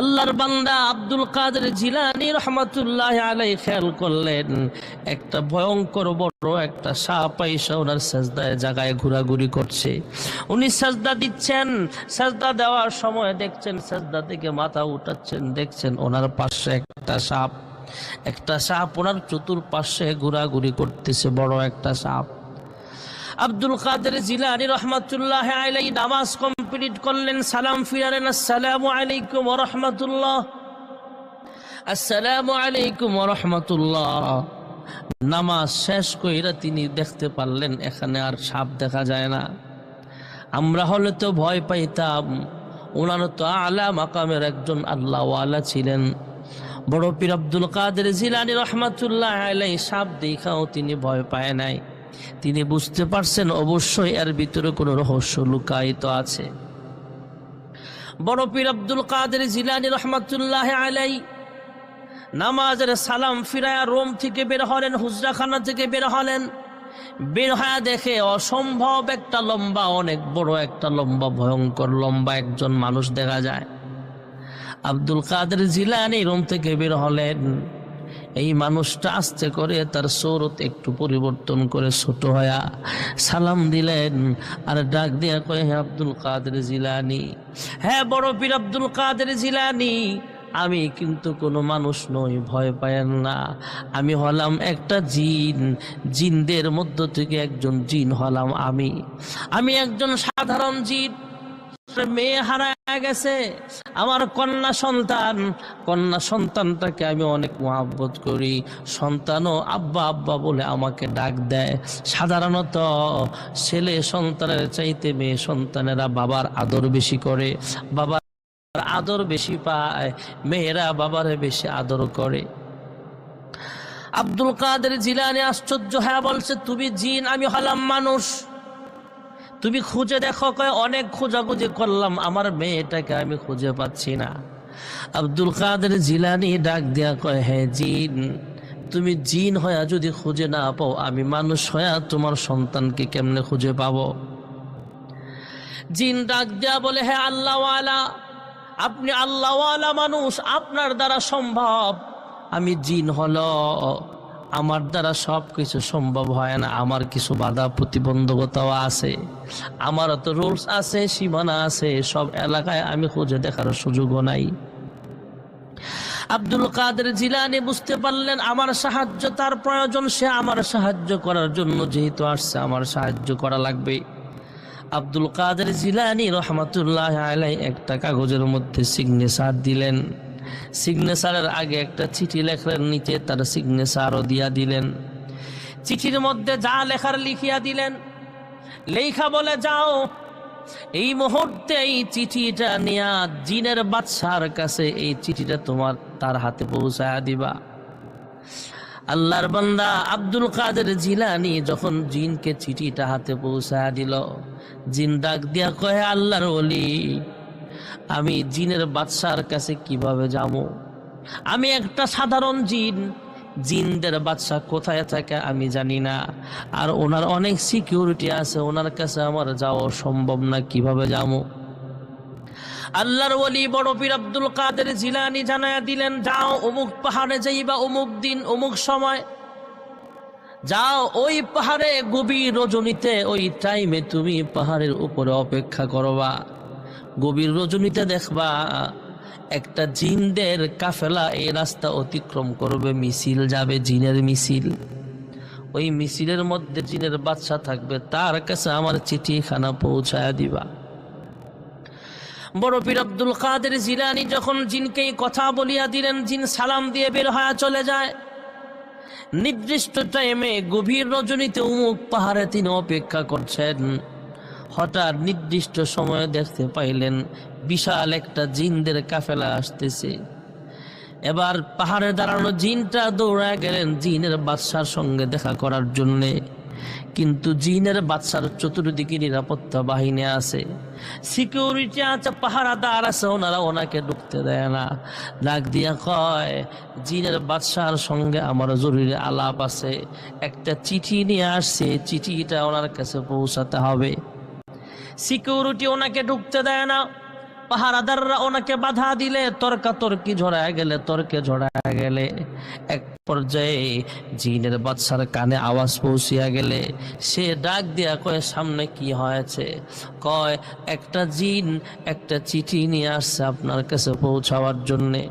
আল্লাহর বান্দা আব্দুল কাদের জিলানী রহমাতুল্লাহ আলাইহি খেয়াল করলেন একটা ভয়ঙ্কর বড় একটা সাপ আইসা ওনার সাজদায় জায়গায় ঘোরাঘুরি করছে। উনি সাজদা দিচ্ছেন, সাজদা দেওয়ার সময় দেখছেন সাজদা থেকে মাথা উঠাচ্ছেন, দেখছেন ওনার পাশে একটা সাপ ওনার চতুর্পাশে ঘোরাঘুরি করতেছে, বড় একটা সাপ। আব্দুল কাদের জিলানী রহমাতুল্লাহ আলাইহি নামাজ কমপ্লিট করলেন, সালাম ফিরালেন, আসসালামু আলাইকুম ওয়া রাহমাতুল্লাহ, আসসালামু আলাইকুম ওয়া রাহমাতুল্লাহ। নামাজ শেষ কইরা তিনি দেখতে পারলেন এখানে আর সাপ দেখা যায় না। আমরা হলে তো ভয় পাইতাম, ওনারা তো আলা মাকামের একজন আল্লাহওয়ালা ছিলেন। বড় পীর আব্দুল কাদের জিলানী রহমাতুল্লাহ আলাইহি সাপ দেখাও তিনি ভয় পায় নাই। তিনি বুঝতে পারছেন অবশ্যই এর ভিতরে কোনো রহস্য লুকায়িত আছে। বড় পীর আব্দুল কাদের জিলানী রহমাতুল্লাহ আলাইহি নামাজের সালাম ফিরায়া রুম থেকে বের হলেন, হুজরাখানা থেকে বের হলেন। বের হয়ে দেখে অসম্ভব একটা লম্বা, অনেক বড় একটা লম্বা, ভয়ঙ্কর লম্বা একজন মানুষ দেখা যায়। আব্দুল কাদের জিলানী রুম থেকে বের হলেন। এই মানুষটা আস্তে করে তার সূরত একটু পরিবর্তন করে ছোট হয়া সালাম দিলেন আর ডাক দিয়া কয়, হে আব্দুল কাদের জিলানী, হ্যাঁ বড় পীর আব্দুল কাদের জিলানী, আমি কিন্তু কোনো মানুষ নই, ভয় পায়েন না। আমি হলাম একটা জিন, জিনদের মধ্য থেকে একজন জিন হলাম আমি একজন সাধারণ জিন। মেয়ে হারায় গেছে, আমার কন্যা সন্তানটাকে আমি অনেক মহব্বত করি। সন্তানও আব্বা আব্বা বলে আমাকে ডাক দেয়। সাধারণত ছেলে সন্তানের চাইতে মেয়ে সন্তানেরা বাবার আদর বেশি করে, বাবার আদর বেশি পায়, মেয়েরা বাবারে বেশি আদর করে। আব্দুল কাদের জিলানী আশ্চর্য হয়ে বলছে, তুমি জিন, আমি হলাম মানুষ, তুমি খুঁজে দেখো। কয় অনেক খোঁজাখুঁজি করলাম, আমার মেয়েটাকে আমি খুঁজে পাচ্ছি না। আব্দুল কাদের জিলানী ডাক দিয়া কয়, হ্যাঁ জিন, তুমি জিন হয়া যদি খুঁজে না পাও, আমি মানুষ হয়া তোমার সন্তানকে কেমনে খুঁজে পাবো? জিন ডাক দিয়া বলে, হ্যাঁ আল্লাহওয়ালা, আপনি আল্লাহওয়ালা মানুষ, আপনার দ্বারা সম্ভব। আমি জিন হলো, আমার দ্বারা সব কিছু সম্ভব হয় না, আমার কিছু বাধা প্রতিবন্ধকতাও আছে, আমারও তো রুলস আছে, সীমানা আছে, সব এলাকায় আমি খুঁজে দেখার সুযোগও নাই। আব্দুল কাদের জিলানী বুঝতে পারলেন আমার সাহায্য তার প্রয়োজন, সে আমার সাহায্য করার জন্য যেহেতু আসছে, আমার সাহায্য করা লাগবে। আব্দুল কাদের জিলানী রহমাতুল্লাহ আলাইহি একটা কাগজের মধ্যে সিগনেচার দিলেন। সিগনেচারের আগে একটা চিঠি লেখলেন, নিচে তার সিগনেচারও দিয়া দিলেন। চিঠির মধ্যে যা লেখার লিখিয়া দিলেন। লেখা বলে, যাও এই মুহূর্তে এই চিঠিটা নিয়া জিনের বাদশার কাছে এই চিঠিটা তোমার তার হাতে পৌঁছায়া দিবা। আল্লাহর বান্দা আব্দুল কাদের জিলানী যখন জিনকে চিঠিটা হাতে পৌঁছায়া দিল, জিন ডাক দিয়া কয়, আল্লাহর ওলি, আমি জিনের বাদশার কাছে কিভাবে যাবো? আমি একটা সাধারণ জিন, জিনদের বাদশা কোথায় থাকে আমি জানি না, আর ওনার অনেক সিকিউরিটি আছে, ওনার কাছে আমার যাওয়া সম্ভব না, কিভাবে যাবো? আল্লাহর ওলি বড় পীর আব্দুল কাদের জিলানী জানায়া দিলেন, যাও অমুক পাহাড়ে যাইবা, অমুক দিন অমুক সময় যাও, ওই পাহাড়ে গভীর রজনীতে, ওই টাইমে তুমি পাহাড়ের উপরে অপেক্ষা করবা। গভীর রজনীতে দেখবা একটা জিনদের কাফেলা এই রাস্তা অতিক্রম করবে, মিছিল যাবে, জিনের মিছিল। ওই মিছিলের মধ্যে জিনের বাদশা থাকবে, তার কাছে আমার চিঠিখানা পৌঁছায়া দিবা। বড় পীর আব্দুল কাদের জিলানী যখন জিনকে কথা বলিয়া দিলেন, জিন সালাম দিয়ে বের হয়ে চলে যায়। নির্দিষ্ট টাইমে গভীর রজনীতে অমুক পাহাড়ে তিনি অপেক্ষা করছেন। হঠাৎ নির্দিষ্ট সময়ে দেখতে পাইলেন বিশাল একটা জিনদের কাফেলা আসতেছে। এবার পাহাড়ে দাঁড়ানো জিনটা দৌড়ায় গেলেন জিনের বাদশার সঙ্গে দেখা করার জন্যে, কিন্তু জিনের বাদশার চতুর্দিকে নিরাপত্তা বাহিনী আছে, সিকিউরিটি আছে, পাহারাদার আছে, ওনারা ওনাকে ঢুকতে দেয় না। ডাক দিয়া কয়, জিনের বাদশার সঙ্গে আমার জরুরি আলাপ আছে, একটা চিঠি নিয়ে আসছে, চিঠিটা ওনার কাছে পৌঁছাতে হবে। সিকিউরিটি ওনাকে ঢুকতে দেয় না। পাহারাদাররা ওনাকে বাধা দিলে, তর্কাতর্কি ঝড়ায় গেলে, তর্কে ঝড়ায় গেলে, এক পর্যায়ে জিনের বাদশার কানে আওয়াজ পৌঁছিয়া গেলে সে ডাক দিয়া কয়, সামনে কি হয়েছে? কয়, একটা জিন একটা চিঠি নিয়ে আসছে আপনার কাছে পৌঁছাবার জন্যে।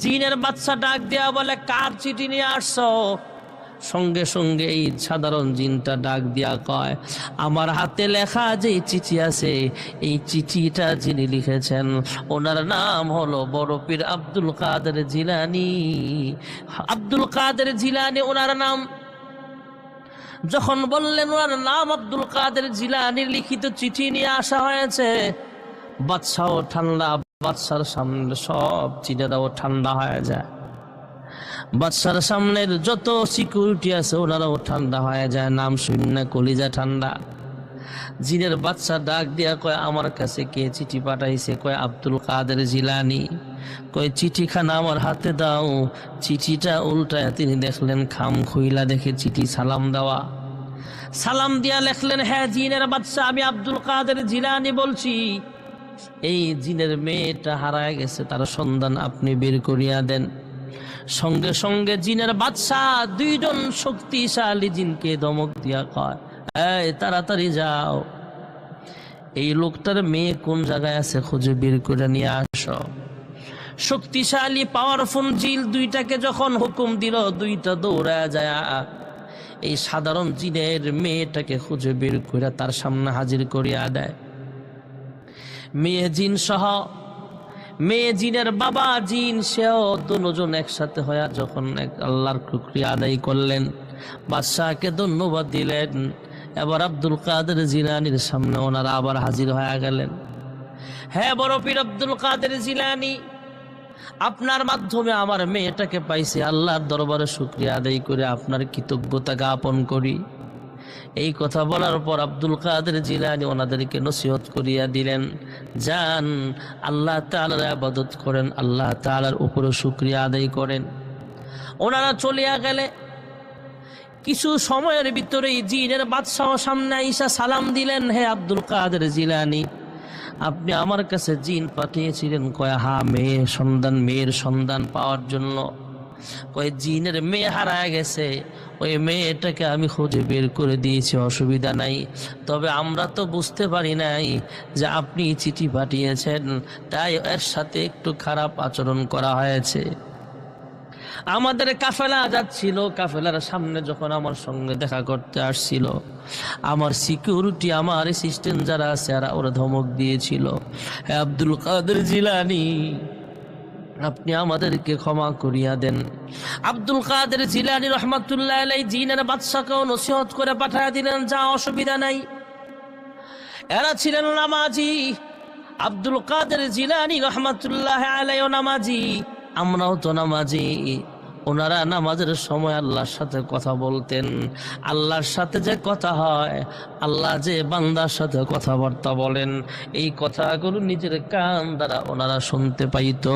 জিনের বাদশা ডাক দিয়া বলে, কার চিঠি নিয়ে আসছো? সঙ্গে সঙ্গে এই সাধারণ জিনটা ডাক দিয়া কয়, আমার হাতে লেখা যে চিঠি আছে, এই চিঠিটা যিনি লিখেছেন ওনার নাম হলো বড় পীর আব্দুল কাদের জিলানী। আব্দুল কাদের জিলানী ওনার নাম। যখন বললেন ওনার নাম আব্দুল কাদের জিলানীর লিখিত চিঠি নিয়ে আসা হয়েছে, বাদশাও ঠান্ডা, বাদশার সামনে সব জিনেরাও ঠান্ডা হয়ে যায়। বাদশার সামনের যত সিকিউরিটি আছে ওনারাও ঠান্ডা হয়ে যায়, নাম শুনে কলিজা ঠান্ডা। জিনের বাদশা ডাক দিয়া কয়, আমার কাছে কে চিঠি পাঠাইছে? কয়, আব্দুল কাদের জিলানী। কয়, চিঠিখানা আমার হাতে দাও। চিঠিটা উল্টায় তিনি দেখলেন খাম খুইলা দেখে চিঠি সালাম দেওয়া। সালাম দিয়া লেখলেন, হ্যাঁ জিনের বাদশা, আমি আব্দুল কাদের জিলানী বলছি। এই জিনের মেয়েটা হারায় গেছে, তার সন্ধান আপনি বের করিয়া দেন। সঙ্গে সঙ্গে জিনের বাদশা দুইজন শক্তিশালী জিনকে ধমক দিয়া কয়, এই তাড়াতাড়ি যাও, এই লোকটার মেয়ে কোন জায়গায় আছে খুঁজে বের করে নিয়ে আসো। শক্তিশালী পাওয়ারফুল জিন দুইটাকে যখন হুকুম দিল, দুইটা দৌড়ায় যায় এই সাধারণ জিনের মেয়েটাকে খুঁজে বের করে তার সামনে হাজির করিয়া দেয়। মেয়ে জিন সহ, মেয়ে জিনের বাবা জিন সেও দুজন একসাথে হয়ে যখন আল্লাহর শুকরিয়া আদায় করলেন, বাদশাহকে ধন্যবাদ দিলেন, এবার আব্দুল কাদের জিলানীর সামনে ওনারা আবার হাজির হয়ে গেলেন। হ্যাঁ বড় পীর আব্দুল কাদের জিলানী, আপনার মাধ্যমে আমার মেয়েটাকে পাইছি, আল্লাহর দরবারে শুকরিয়া আদায় করে আপনার কৃতজ্ঞতা জ্ঞাপন করি। এই কথা বলার পর আব্দুল কাদের জিলানী ওনাদেরকে নসিহত করিয়া দিলেন, যান আল্লাহ তাআলার ইবাদত করেন, আল্লাহ তাআলার উপরে শুকরিয়া আদায় করেন। ওনারা চলিয়া গেলে কিছু সময়ের ভিতরেই জিনের বাদশাহ সামনে আইসা সালাম দিলেন, হে আব্দুল কাদের জিলানী, আপনি আমার কাছে জিন পাঠিয়েছিলেন? কয়, হ্যাঁ, মেয়ের সন্ধান পাওয়ার জন্য। কয়, জিনের মেয়ে হারায় গেছে, ওই মেয়েটাকে আমি খুঁজে বের করে দিয়েছি, অসুবিধা নাই। তবে আমরা তো বুঝতে পারি নাই যে আপনি চিঠি পাঠিয়েছেন, তাই এর সাথে একটু খারাপ আচরণ করা হয়েছে। আমাদের কাফেলা যাচ্ছিল, কাফেলার সামনে যখন আমার সঙ্গে দেখা করতে আসছিল, আমার সিকিউরিটি, আমার অ্যাসিস্ট্যান্ট যারা আছে ওরা ধমক দিয়েছিল। হে আব্দুল কাদের জিলানী, আপনি আমাদেরকে ক্ষমা করিয়া দেন। আব্দুল কাদের জিলানী রহমাতুল্লাহ আলাইহি জিনের বাদশাকেও নসিহত করে পাঠিয়ে দিলেন, যা অসুবিধা নাই। এরা ছিলেন নামাজি, আব্দুল কাদের জিলানী রহমাতুল্লাহ আলাইহি নামাজি, আমরাও তো নামাজি। ওনারা নামাজের সময় আল্লাহর সাথে কথা বলতেন। আল্লাহর সাথে যে কথা হয়, আল্লাহ যে বান্দার সাথে কথাবার্তা বলেন, এই কথাগুলো নিজের কান দ্বারা ওনারা শুনতে পাইতো।